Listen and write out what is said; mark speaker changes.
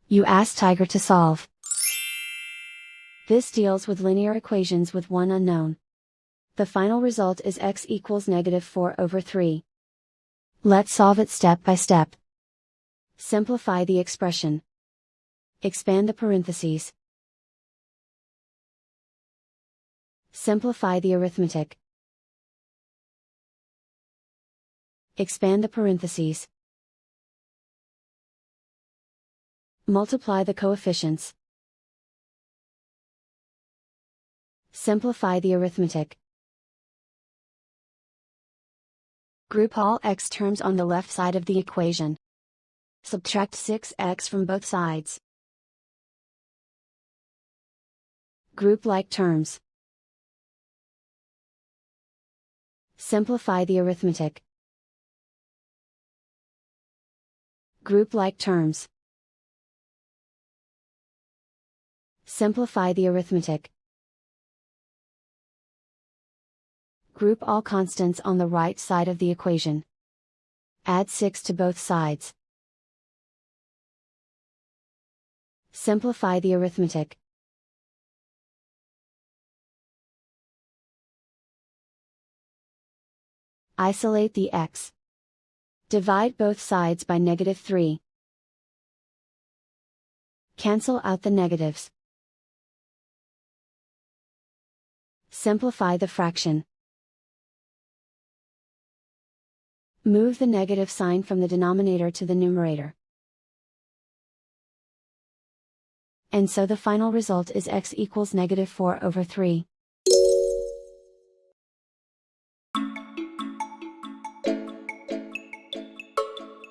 Speaker 1: You ask Tiger to solve. This deals with linear equations with one unknown. The final result is x equals -4/3. Let's solve it step by step. Simplify the expression. Expand the parentheses. Simplify the arithmetic. Expand the parentheses. Multiply the coefficients. Simplify the arithmetic. Group all x terms on the left side of the equation. Subtract 6x from both sides. Group like terms. Simplify the arithmetic. Group like terms. Simplify the arithmetic. Group all constants on the right side of the equation. Add 6 to both sides. Simplify the arithmetic. Isolate the x. Divide both sides by -3. Cancel out the negatives. Simplify the fraction. Move the negative sign from the denominator to the numerator. And so the final result is x equals -4/3.